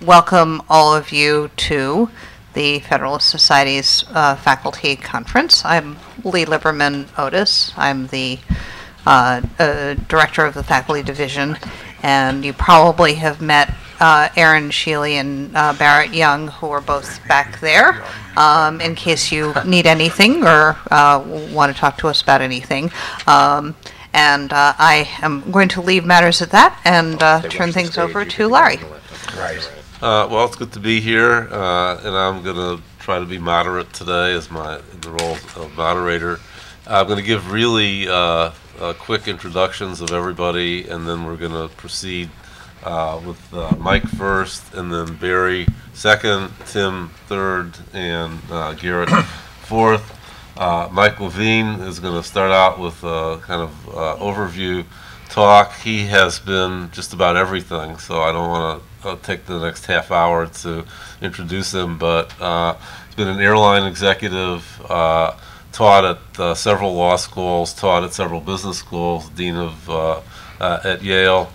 welcome all of you to the Federalist Society's faculty conference. I'm Lee Liberman Otis. I'm the director of the faculty division, and you probably have met Aaron Sheely and Barrett Young, who are both back there, in case you need anything or want to talk to us about anything. And I am going to leave matters at that and turn things over to Larry. Right. Well, it's good to be here, and I'm going to try to be moderate today as the role of moderator. I'm going to give really quick introductions of everybody, and then we're going to proceed with Mike first, and then Barry second, Tim third, and Garett fourth. Mike Levine is going to start out with a kind of overview talk. He has been just about everything, so I don't want to take the next half hour to introduce him, but he's been an airline executive, taught at several law schools, taught at several business schools, dean of at Yale,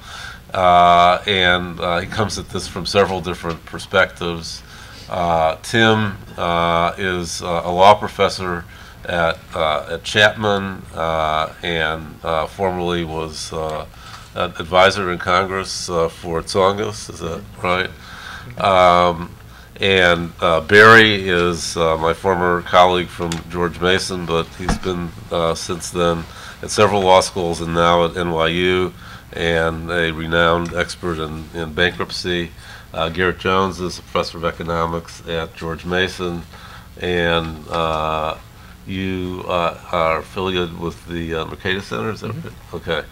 and he comes at this from several different perspectives. Tim is a law professor at Chapman, and formerly was an advisor in Congress for Tsongas, is that right? And Barry is my former colleague from George Mason, but he's been since then at several law schools and now at NYU, and a renowned expert in bankruptcy. Garett Jones is a professor of economics at George Mason, and you are affiliated with the Mercatus Center, is that right? Okay.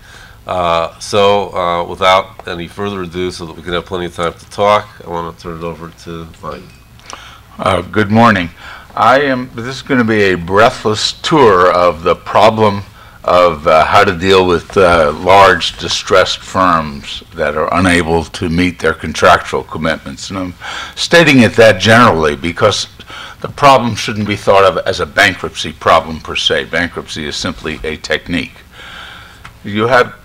So without any further ado, so that we can have plenty of time to talk, I want to turn it over to Mike. Good morning. This is going to be a breathless tour of the problem of how to deal with large distressed firms that are unable to meet their contractual commitments. And I'm stating it that generally because the problem shouldn't be thought of as a bankruptcy problem per se. Bankruptcy is simply a technique. You have,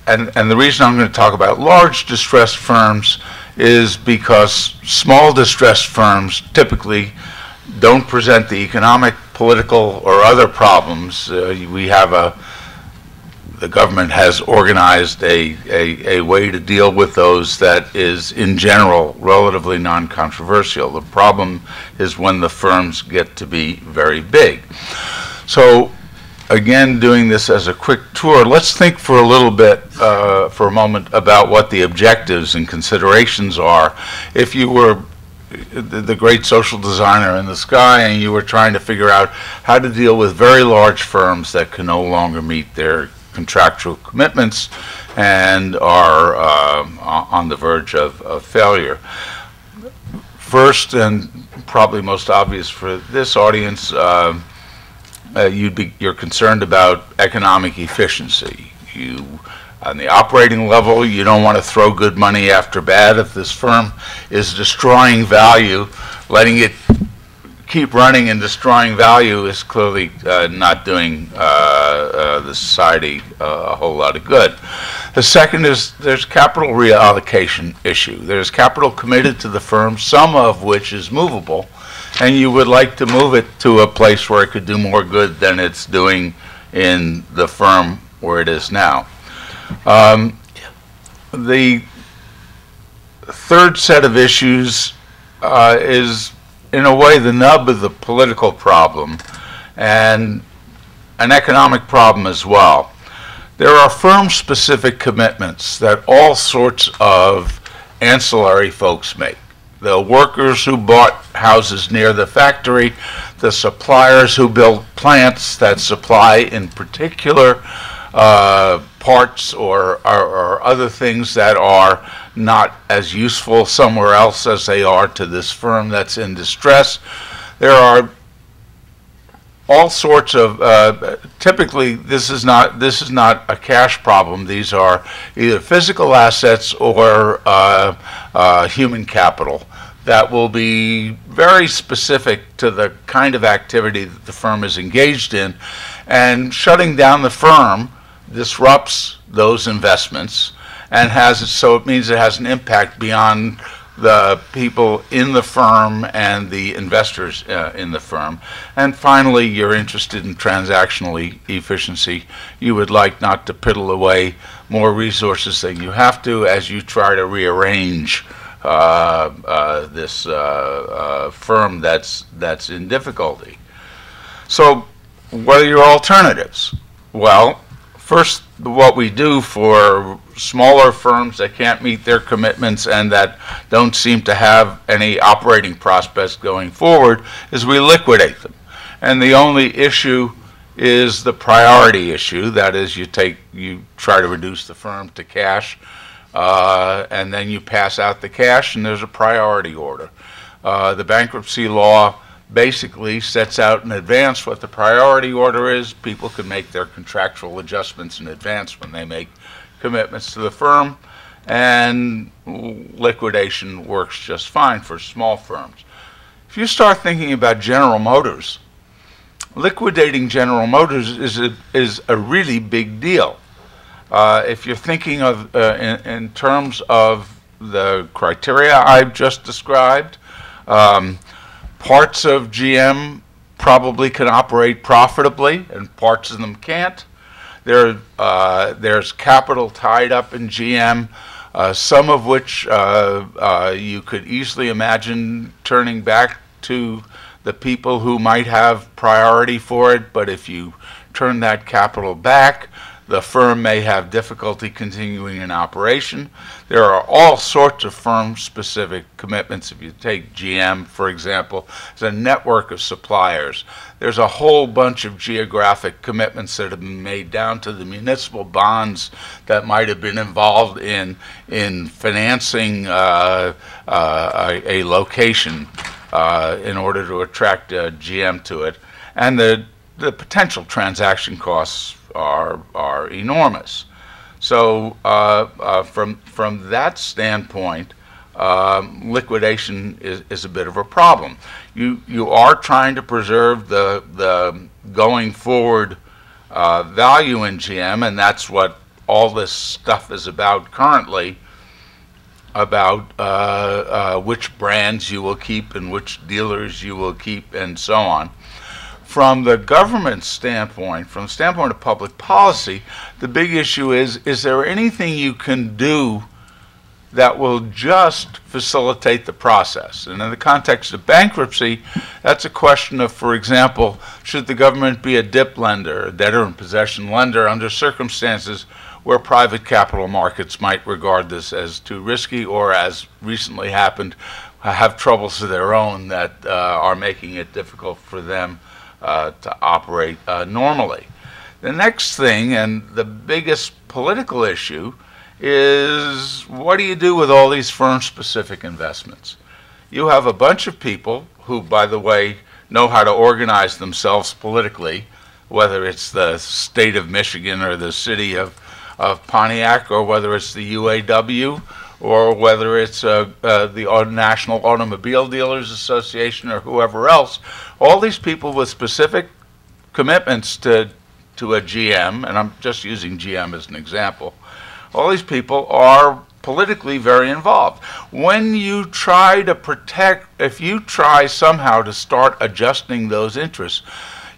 and the reason I'm going to talk about large distressed firms is because small distressed firms typically don't present the economic, political, or other problems. The government has organized a way to deal with those that is, in general, relatively non-controversial. The problem is when the firms get to be very big. So, again, doing this as a quick tour, let's think for a little bit, for a moment, about what the objectives and considerations are. If you were the great social designer in the sky and you were trying to figure out how to deal with very large firms that can no longer meet their contractual commitments and are on the verge of failure. First, and probably most obvious for this audience, you're concerned about economic efficiency. On the operating level, you don't want to throw good money after bad. If this firm is destroying value, letting it keep running and destroying value is clearly not doing the society a whole lot of good. The second is there's capital reallocation issue. There's capital committed to the firm, some of which is movable, and you would like to move it to a place where it could do more good than it's doing in the firm where it is now. The third set of issues is, in a way, the nub of the political problem and an economic problem as well. There are firm-specific commitments that all sorts of ancillary folks make. The workers who bought houses near the factory, the suppliers who build plants that supply, in particular, parts or other things that are not as useful somewhere else as they are to this firm that's in distress. There are all sorts of, typically this is not a cash problem. These are either physical assets or human capital that will be very specific to the kind of activity that the firm is engaged in, and shutting down the firm disrupts those investments and so it means it has an impact beyond the people in the firm and the investors in the firm. And finally, you're interested in transactional efficiency. You would like not to piddle away more resources than you have to as you try to rearrange this firm that's in difficulty. So what are your alternatives? Well, first, what we do for smaller firms that can't meet their commitments and that don't seem to have any operating prospects going forward is we liquidate them. And the only issue is the priority issue. That is, you try to reduce the firm to cash, and then you pass out the cash, and there's a priority order. The bankruptcy law basically sets out in advance what the priority order is. People can make their contractual adjustments in advance when they make commitments to the firm, and liquidation works just fine for small firms. If you start thinking about General Motors, liquidating General Motors is a really big deal. If you're thinking of in terms of the criteria I've just described, parts of GM probably can operate profitably, and parts of them can't. There's capital tied up in GM, some of which you could easily imagine turning back to the people who might have priority for it, but if you turn that capital back, the firm may have difficulty continuing in operation. There are all sorts of firm-specific commitments. If you take GM, for example, it's a network of suppliers. There's a whole bunch of geographic commitments that have been made down to the municipal bonds that might have been involved in financing a location in order to attract GM to it. And the potential transaction costs are enormous. So from that standpoint, liquidation is a bit of a problem. You are trying to preserve the going forward value in GM, and that's what all this stuff is about currently, about which brands you will keep and which dealers you will keep and so on. From the government standpoint, from the standpoint of public policy, the big issue is there anything you can do that will just facilitate the process? And in the context of bankruptcy, that's a question of, for example, should the government be a DIP lender, a debtor in possession lender, under circumstances where private capital markets might regard this as too risky, or, as recently happened, have troubles of their own that are making it difficult for them to operate normally. The next thing, and the biggest political issue, is what do you do with all these firm-specific investments? You have a bunch of people who, by the way, know how to organize themselves politically, whether it's the state of Michigan or the city of Pontiac, or whether it's the UAW, or whether it's the National Automobile Dealers Association or whoever else. All these people with specific commitments to a GM, and I'm just using GM as an example, all these people are politically very involved. When you try to protect, if you try somehow to start adjusting those interests,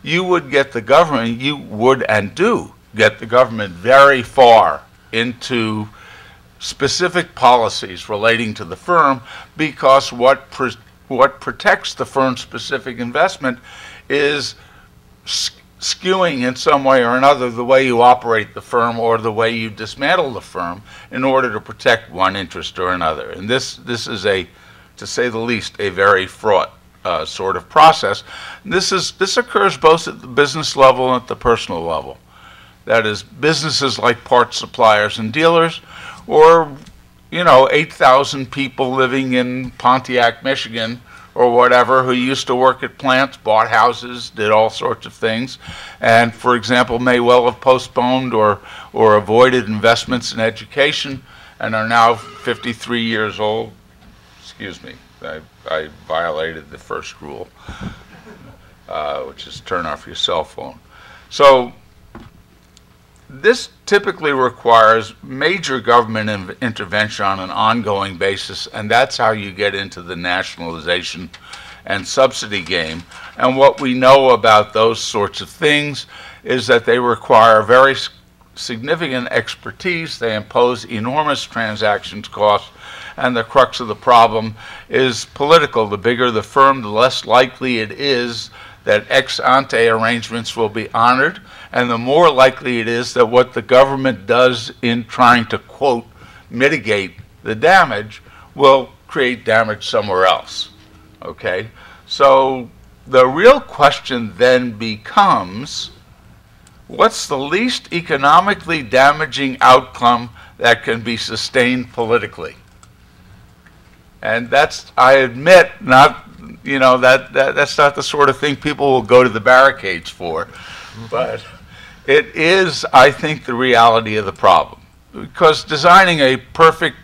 you would get the government, you would and do get the government very far into specific policies relating to the firm, because what protects the firm's specific investment is skewing in some way or another the way you operate the firm or the way you dismantle the firm in order to protect one interest or another. And this is a, to say the least, a very fraught sort of process. This occurs both at the business level and at the personal level. That is, businesses like parts suppliers and dealers, or 8,000 people living in Pontiac, Michigan, or whatever, who used to work at plants, bought houses, did all sorts of things, and, for example, may well have postponed or avoided investments in education and are now 53 years old. Excuse me, I violated the first rule, which is turn off your cell phone. So this typically requires major government intervention on an ongoing basis, and that's how you get into the nationalization and subsidy game. And what we know about those sorts of things is that they require very significant expertise, they impose enormous transactions costs, and the crux of the problem is political. The bigger the firm, the less likely it is that ex ante arrangements will be honored, and the more likely it is that what the government does in trying to, quote, mitigate the damage will create damage somewhere else. Okay? So the real question then becomes, what's the least economically damaging outcome that can be sustained politically? And that's, I admit, not, you know, that's not the sort of thing people will go to the barricades for. But it is, I think, the reality of the problem. Because designing a perfect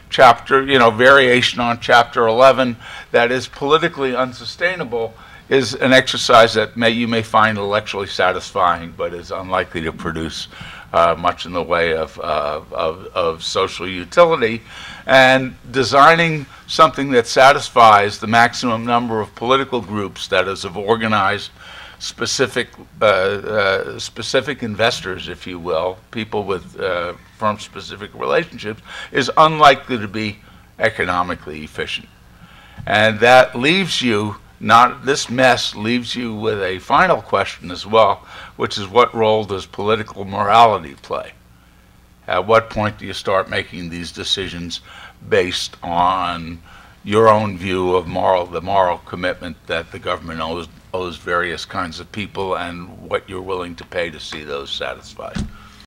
chapter, you know, variation on Chapter 11 that is politically unsustainable is an exercise that you may find intellectually satisfying, but is unlikely to produce much in the way of social utility. And designing something that satisfies the maximum number of political groups, that is, of organized specific investors, if you will, people with firm-specific relationships, is unlikely to be economically efficient. And that leaves you, this mess leaves you with a final question as well, which is, what role does political morality play? At what point do you start making these decisions based on your own view of the moral commitment that the government owes various kinds of people, and what you're willing to pay to see those satisfied?